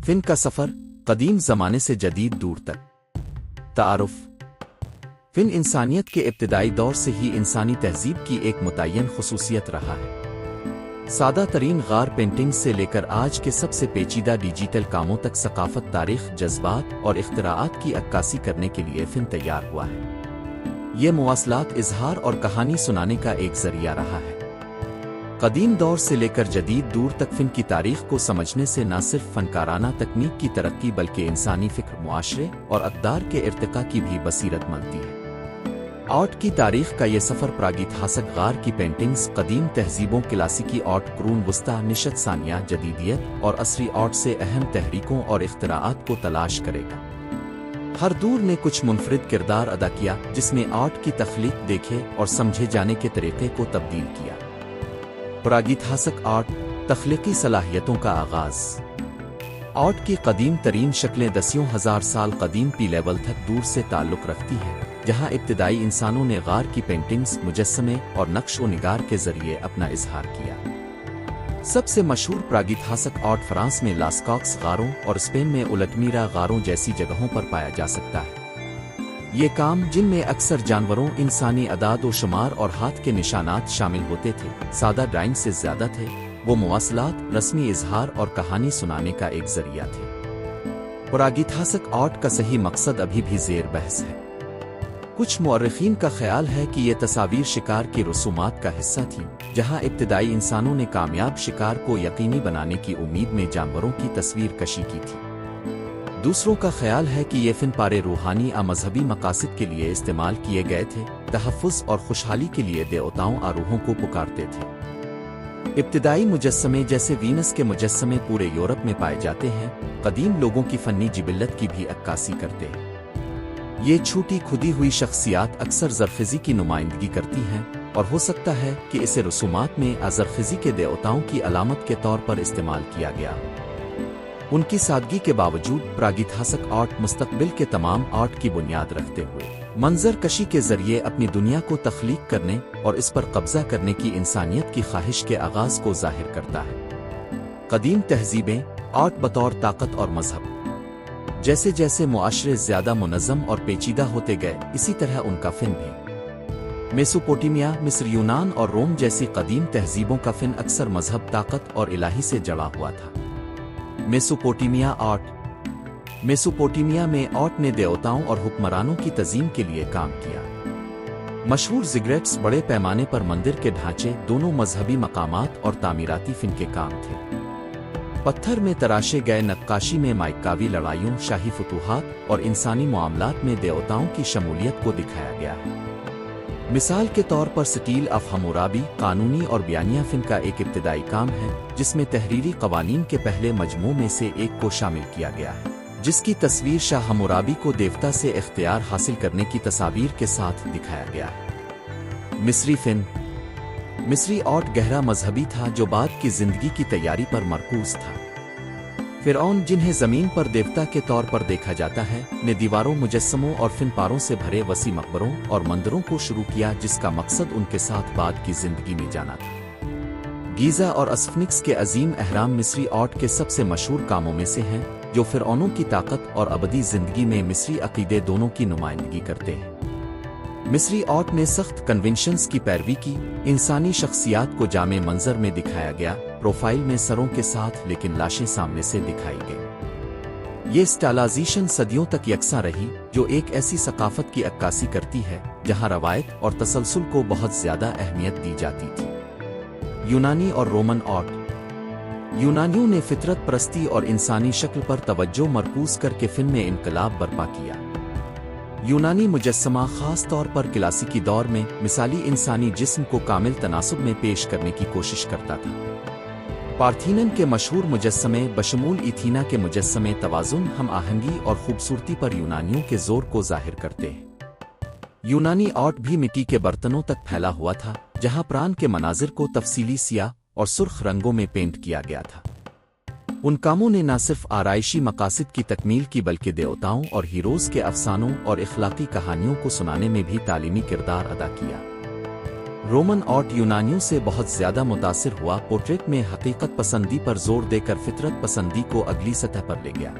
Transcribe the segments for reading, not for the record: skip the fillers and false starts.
Fin का सफ़र कदीम ज़माने से जदीद दूर तक। तारुफ फिन इंसानियत के इब्तिदाई दौर से ही इंसानी तहज़ीब की एक मुतय्यन ख़ुसूसियत रहा है। सादा तरीन गार पेंटिंग से लेकर आज के सबसे पेचीदा डिजिटल कामों तक सकाफ़त, तारीख़, जज्बात और इख्तिराआत की अक्कासी करने के लिए फिन तैयार हुआ है। ये मवासलात, इजहार और कहानी सुनाने का एक ज़रिया रहा है। कदीम दौर से लेकर जदीद दूर तक फिन की तारीख़ को समझने से न सिर्फ फ़नकाराना तकनीक की तरक्की बल्कि इंसानी फ़िक्र, मुआशरे और अक़दार के इर्तिक़ा की भी बसीरत मिलती है। आर्ट की तारीख़ का ये सफ़र प्रागैतिहासिक गार की पेंटिंग्स, कदीम तहज़ीबों, क्लासिकी आर्ट, कुरून वस्ता, निशत सानिया, जदीदियत और असरी आर्ट से अहम तहरीकों और इख्तिराआत को तलाश करेगा। हर दौर ने कुछ मुनफरिद किरदार अदा किया जिसमें आर्ट की तख्लीक, देखे और समझे जाने के तरीक़े को तब्दील किया। प्रागैतिहासिक आर्ट, तख्लीकी सलाहियतों का आगाज़। आर्ट की कदीम तरीन शक्लें दसियों हज़ार साल कदीम पी लेवल तक दूर से ताल्लुक़ रखती हैं, जहाँ इब्तिदाई इंसानों ने गार की पेंटिंग्स, मुजस्समे और नक्श व निगार के ज़रिए अपना इजहार किया। सबसे मशहूर प्रागैतिहासिक आर्ट फ्रांस में लास्कॉक्स गारों और स्पेन में उलटमीरा गारों जैसी जगहों पर पाया जा सकता है। ये काम, जिनमें अक्सर जानवरों, इंसानी अदाद व शुमार और हाथ के निशानात शामिल होते थे, सादा ड्राइंग से ज़्यादा थे। वो मवासलात, रस्मी इजहार और कहानी सुनाने का एक ज़रिया थे। प्रागैतिहासिक आर्ट का सही मकसद अभी भी ज़ेर बहस है। कुछ मुअर्रिखीन का ख्याल है कि ये तस्वीर शिकार की रसूमात का हिस्सा थीं, जहाँ इब्तिदाई इंसानों ने कामयाब शिकार को यकीनी बनाने की उम्मीद में जानवरों की तस्वीर कशी की थी। दूसरों का ख्याल है कि ये फिनपारे रूहानी या मजहबी मकासद के लिए इस्तेमाल किए गए थे, तहफ़्फ़ुज़ और खुशहाली के लिए देवताओं आ रूहों को पुकारते थे। इब्तिदाई मुजस्समे जैसे वीनस के मुजस्समे पूरे यूरोप में पाए जाते हैं, कदीम लोगों की फ़न्नी जिबिल्लत की भी अक्कासी करते हैं। ये छूटी खुदी हुई शख्सियात अक्सर ज़रख़िज़ी की नुमाइंदगी करती हैं और हो सकता है कि इसे रसूमात में ज़रख़िज़ी के देवताओं की अलामत के तौर पर इस्तेमाल किया गया। उनकी सादगी के बावजूद प्रागैतिहासिक आर्ट मुस्तक़बिल के तमाम आर्ट की बुनियाद रखते हुए मंजर कशी के ज़रिए अपनी दुनिया को तख्लीक करने और इस पर कब्ज़ा करने की इंसानियत की ख्वाहिश के आगाज़ को ज़ाहिर करता है। कदीम तहज़ीबें, आर्ट बतौर ताकत और मजहब। जैसे जैसे मुआशरे ज़्यादा मुनज़्ज़म और पेचीदा होते गए, इसी तरह उनका फ़िन भी। मेसोपोटामिया, मिस्र, यूनान और रोम जैसी कदीम तहज़ीबों का फ़िन अक्सर मजहब, ताकत और इलाही से जड़ा हुआ था। Mesopotamia art. मेसोपोटामिया में आर्ट ने देवताओं और हुक्मरानों की तज़ीम के लिए काम किया। मशहूर ज़िगरेट्स, बड़े पैमाने पर मंदिर के ढांचे, दोनों मजहबी मकामात और तामीराती फ़िन के काम थे। पत्थर में तराशे गए नक्काशी में माइकावी लड़ाइयों, शाही फतूहात और इंसानी मामलात में देवताओं की शमूलियत को दिखाया गया है। मिसाल के तौर पर स्टील ऑफ हम्मुराबी कानूनी और बयानिया फ़िन का एक इब्तिदाई काम है, जिसमें तहरीरी कवानीन के पहले मजमू में से एक को शामिल किया गया है, जिसकी तस्वीर शाह हम्मुराबी को देवता से इख्तियार हासिल करने की तस्वीर के साथ दिखाया गया है। मिस्री फ़िन। मिस्री आर्ट गहरा मजहबी था जो बाद की जिंदगी की तैयारी पर मरकूज था। फ़िरऔन, जिन्हें ज़मीन पर देवता के तौर पर देखा जाता है, ने दीवारों, मुजस्समों और फिनपारों से भरे वसी मकबरों और मंदिरों को शुरू किया, जिसका मकसद उनके साथ बाद की जिंदगी में जाना था। गीज़ा और स्फिंक्स के अजीम अहराम मिस्री आर्ट के सबसे मशहूर कामों में से हैं, जो फ़िरऔनों की ताकत और अबदी जिंदगी में मिस्री अकीदे दोनों की नुमाइंदगी करते हैं। मिस्री आर्ट ने सख्त कन्वेंशंस की पैरवी की। इंसानी शख्सियात को जामे मंजर में दिखाया गया, प्रोफाइल में सरों के साथ, लेकिन लाशें सामने से दिखाई गई। ये स्टाइलाइजेशन सदियों तक यकसा रही, जो एक ऐसी सकाफत की अक्कासी करती है जहां रवायत और तसलसल को बहुत ज्यादा अहमियत दी जाती थी। यूनानी और रोमन आर्ट। यूनानियों ने फितरत परस्ती और इंसानी शक्ल पर तवज्जो मरकूज करके फ़िन में इनकलाब बर्पा किया। यूनानी मुजस्समा ख़ास तौर पर क्लासिकी दौर में मिसाली इंसानी जिस्म को कामिल तनासुब में पेश करने की कोशिश करता था। पार्थेनन के मशहूर मुजस्समे बशमूल एथीना के मुजस्समे तवाज़ुन, हम आहंगी और खूबसूरती पर यूनानियों के ज़ोर को ज़ाहिर करते हैं। यूनानी आर्ट भी मिट्टी के बर्तनों तक फैला हुआ था, जहाँ प्राण के मनाजिर को तफसीली सियाह और सुर्ख रंगों में पेंट किया गया था। उन कामों ने न सिर्फ आराइशी मकासद की तकमील की, बल्कि देवताओं और हीरोज़ के अफसानों और इखलाकी कहानियों को सुनाने में भी तालीमी किरदार अदा किया। رومن آرٹ यूनानियों से बहुत ज़्यादा मुतासिर हुआ। पोर्ट्रेट में हकीकत पसंदी पर जोर देकर फितरत पसंदी को अगली सतह पर ले गया।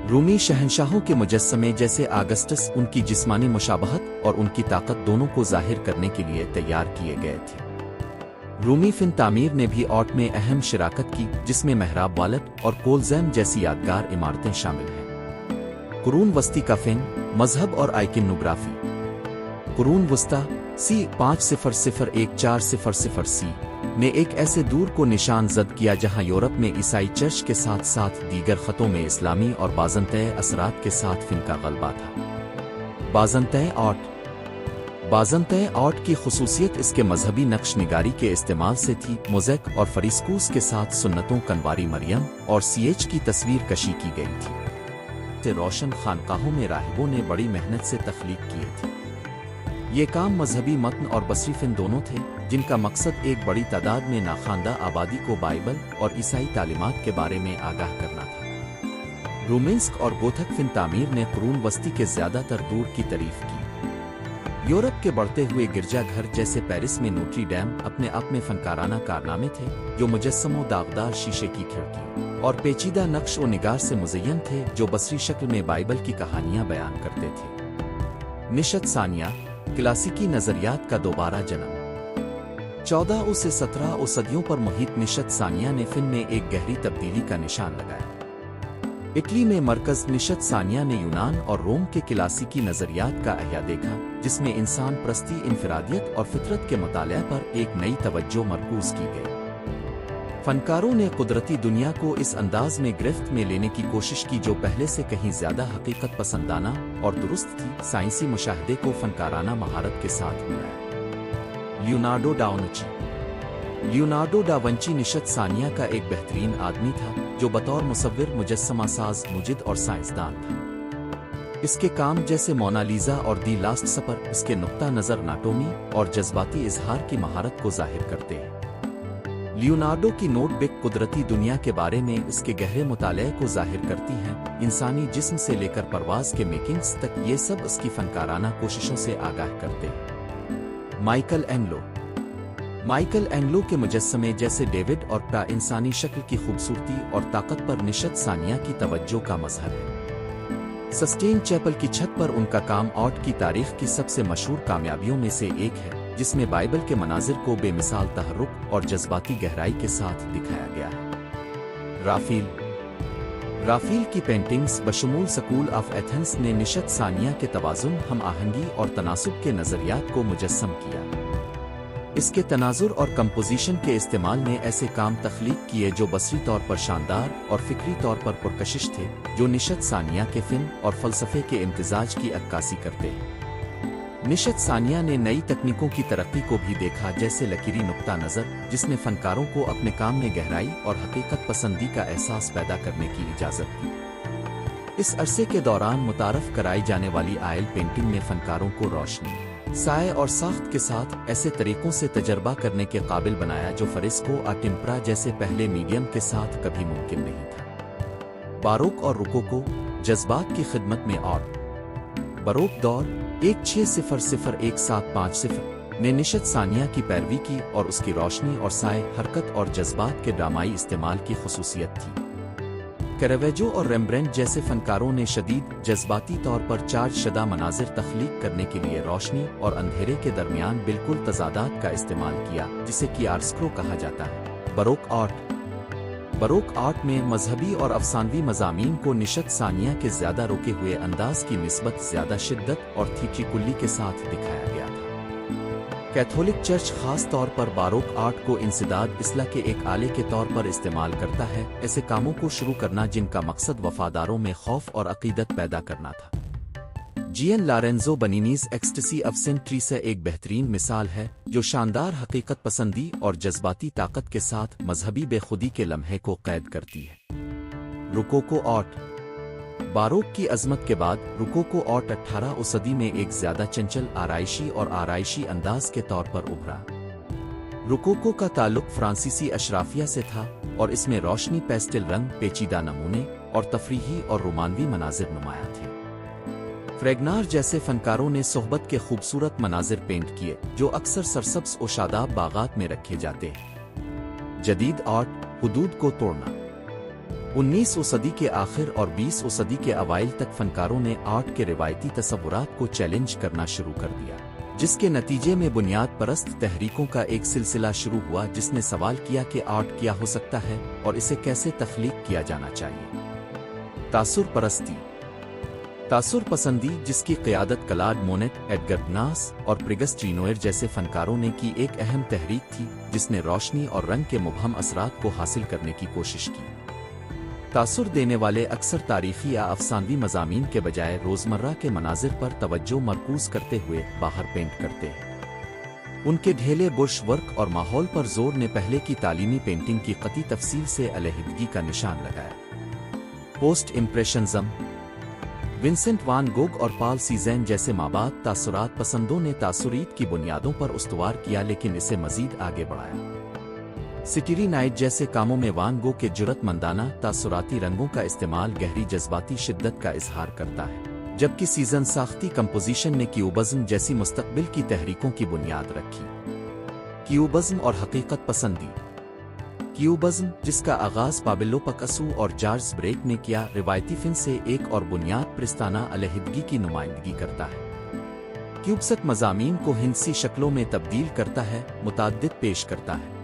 रूमी शहंशाहों के मुजस्समे जैसे आगस्टस उनकी जिस्मानी मुशाबहत और उनकी ताकत दोनों को जाहिर करने के लिए तैयार किए गए थे। रूमी फिन तामीर ने भी आर्ट में अहम शिराकत की, जिसमें मेहराब वालट और कोलज़ैम जैसी यादगार इमारतें शामिल हैं। कुरून वस्ती का फिन, मजहब और आइकनोग्राफी। कुरून वस्ता सी 5001400 सी ने एक ऐसे दूर को निशान जद किया जहां यूरोप में ईसाई चर्च के साथ साथ दीगर खतों में इस्लामी और बाज़ंतई असरात के साथ फिन का गलबा था। बाज़ंतई आर्ट की खुसूसियत इसके मजहबी नक्श निगारी के इस्तेमाल से थी। मोज़ेक और फरिस्कूस के साथ सुन्नतों कनवारी मरियम और सीएच की तस्वीर कशी की गई थी। रोशन खानकाहों में राहिबों ने बड़ी मेहनत से तख्लीक किए थे। ये काम मजहबी मतन और बसरी फिन दोनों थे, जिनका मकसद एक बड़ी तादाद में नाखानदा आबादी को बाइबल और ईसाई तालीमात के बारे में आगाह करना था। रूमेंस्क और गोथक फिन तामीर ने कुरून वस्ती के ज़्यादातर दूर की तारीफ की। यूरोप के बढ़ते हुए गिरजाघर जैसे पेरिस में नोट्री डैम अपने आप में फनकाराना कारनामे थे, जो मुजस्समों, दागदार शीशे की खिड़की और पेचीदा नक्श व निगार से मुज़य्यन थे, जो बसरी शक्ल में बाइबल की कहानियां बयान करते थे। निशत सानिया, क्लासिकी नजरियात का दोबारा जन्म। 14 से 17 सदियों पर मुहित निशत सानिया ने फिन में एक गहरी तब्दीली का निशान लगाया। इटली में मरकज निशत सानिया ने यूनान और रोम के क्लासिकी नजरियात का अहया देखा, जिसमें इंसान प्रस्ती, इनफरादियत और फितरत के मुताले पर एक नई तवज्जो मरकूज की गई। फनकारों ने कुदरती दुनिया को इस अंदाज में गिरफ्त में लेने की कोशिश की जो पहले से कहीं ज्यादा हकीकत पसंदाना और दुरुस्त थी। साइंसी मुशाहदे को फनकाराना महारत के साथ मिलाया। लियोनार्डो डा विंची निशत सानिया का एक बेहतरीन आदमी था, जो बतौर मुसव्विर, मुजस्समा साज, मुजिद और साइंसदान था। इसके काम जैसे मोनालिजा और दी लास्ट सपर इसके नुक्ता नज़र, नाटोमी और जज्बाती इजहार की महारत को जाहिर करते हैं। लियोनार्डो की नोटबुक कुदरती दुनिया के बारे में इसके गहरे मुताले को जाहिर करती हैं। इंसानी जिस्म से लेकर परवाज के मेकिंग्स तक ये सब इसकी फनकाराना कोशिशों से आगाह करते हैं। माइकल एंग्लो के मुजस्समे जैसे डेविड और प्रा इंसानी शक्ल की खूबसूरती और ताकत पर निशत सानिया की तवज्जो का मजहर है। सस्टेन चैपल की छत पर उनका काम आर्ट की तारीख की सबसे मशहूर कामयाबियों में से एक है, जिसमें बाइबल के मनाजिर को बेमिसाल तहर्रुक और जज्बाती गहराई के साथ दिखाया गया है। राफील की पेंटिंग्स बशमूल स्कूल ऑफ एथेंस ने निशत सानिया के तवाज़ुन, हम आहंगी और तनासुब के नज़रियात को मुजस्सम किया। इसके तनाजुर और कंपोजिशन के इस्तेमाल ने ऐसे काम तख्लीक किए जो बसरी तौर पर शानदार और फिक्री तौर पर पुरकशिश थे, जो निशत सानिया के फिल्म और फ़लसफ़े के इम्तिजाज की अक्कासी करते हैं। निशत सानिया ने नई तकनीकों की तरक्की को भी देखा, जैसे लकीरी नुक्ता नज़र, जिसने फनकारों को अपने काम में गहराई और हकीकत पसंदी का एहसास पैदा करने की इजाज़त दी। इस अरसे के दौरान मुतारफ कराई जाने वाली आयल पेंटिंग ने फनकारों को रोशनी, साए और साख्त के साथ ऐसे तरीकों से तजर्बा करने के काबिल बनाया जो फ्रेस्को और टेम्परा जैसे पहले मीडियम के साथ कभी मुमकिन नहीं था। बारोक और रुकोको जज्बात की खिदमत में और बारोक दौर 1600-1750 ने निशत सानिया की पैरवी की और उसकी रोशनी और साए, हरकत और जज्बात के ड्रामाई इस्तेमाल की खुसूसियत थी। कैरावेजो और रेम्ब्रेंट जैसे फनकारों ने शदीद जज्बाती तौर पर चार्ज शुदा मनाजिर तख्लीक करने के लिए रोशनी और अंधेरे के दरमियान बिल्कुल तजादात का इस्तेमाल किया, जिसे कियारस्क्रो कहा जाता है। बरोक आर्ट में मजहबी और अफसानवी मज़ामीन को निशत सानिया के ज़्यादा रोके हुए अंदाज की निस्बत ज़्यादा शिद्दत और थीट्रिकुल्ली के साथ दिखाया गया था। कैथोलिक चर्च खास तौर पर बारोक आर्ट को इंसदाद इस्लाह के एक आले के तौर पर इस्तेमाल करता है, ऐसे कामों को शुरू करना जिनका मकसद वफादारों में खौफ और अकीदत पैदा करना था। जियन लारेंजो बनीनीज एक्सटेसी ऑफ सेंट ट्रीसा एक बेहतरीन मिसाल है, जो शानदार हकीकत पसंदी और जज्बाती ताकत के साथ मजहबी बेखुदी के लम्हे को कैद करती है। रुकोको आर्ट बारोक की अजमत के बाद रुकोको आर्ट 18वीं सदी में एक ज्यादा चंचल, आराइशी और आराइशी अंदाज के तौर पर उभरा। रुकोको का ताल्लुक फ्रांसीसी अशराफिया से था और इसमें रोशनी, पेस्टल रंग, पेचीदा नमूने और तफरीही और रोमानवी मनाजिर नुमाया थे। فریگنار جیسے فنکاروں نے صحبت کے خوبصورت مناظر پینٹ کیے جو اکثر سرسبز و شاداب باغات میں رکھے جاتے ہیں۔ جدید آرٹ حدود کو توڑنا۔ 19ویں صدی کے آخر اور 20ویں صدی کے اوائل تک فنکاروں نے آرٹ کے روایتی تصورات کو چیلنج کرنا شروع کر دیا، جس کے نتیجے میں بنیاد پرست تحریکوں کا ایک سلسلہ شروع ہوا جس نے سوال کیا کہ آرٹ کیا ہو سکتا ہے اور اسے کیسے تخلیق کیا جانا چاہیے۔ تاثر پرستی۔ تاثر پسندی، جس کی قیادت کلاڈ مونیٹ، ایڈگر ناس اور پرگسٹ رینوئر جیسے فنکاروں نے کی، ایک اہم تحریک تھی جس نے روشنی اور رنگ کے مبہم اثرات کو حاصل کرنے کی کوشش کی۔ تاثر دینے والے اکثر تاریخی یا افسانوی مضامین کے بجائے روزمرہ کے مناظر پر توجہ مرکوز کرتے ہوئے باہر پینٹ کرتے ہیں۔ ان کے ڈھیلے برش ورک اور ماحول پر زور نے پہلے کی تعلیمی پینٹنگ کی قطعی تفصیل سے علیحدگی کا نشان لگایا۔ پوسٹ امپریشنزم۔ ونسنٹ وان گوگ اور پال سیزین جیسے مابعد تاثرات پسندوں نے تاثرات کی بنیادوں پر استوار کیا لیکن اسے مزید آگے بڑھایا۔ سٹیری نائٹ جیسے کاموں میں وان گوگ کے جرأت مندانہ تاثراتی رنگوں کا استعمال گہری جذباتی شدت کا اظہار کرتا ہے، جبکہ سیزن ساختی کمپوزیشن نے کیوبزم جیسی مستقبل کی تحریکوں کی بنیاد رکھی۔ کیوبزم اور حقیقت پسندی۔ کیوبزم، جس کا آغاز پابلو پکاسو اور جارج بریک نے کیا، روایتی فن سے ایک اور بنیاد پرستانہ علیحدگی کی نمائندگی کرتا ہے۔ کیوبسک مضامین کو ہندسی شکلوں میں تبدیل کرتا ہے، متعدد پیش کرتا ہے۔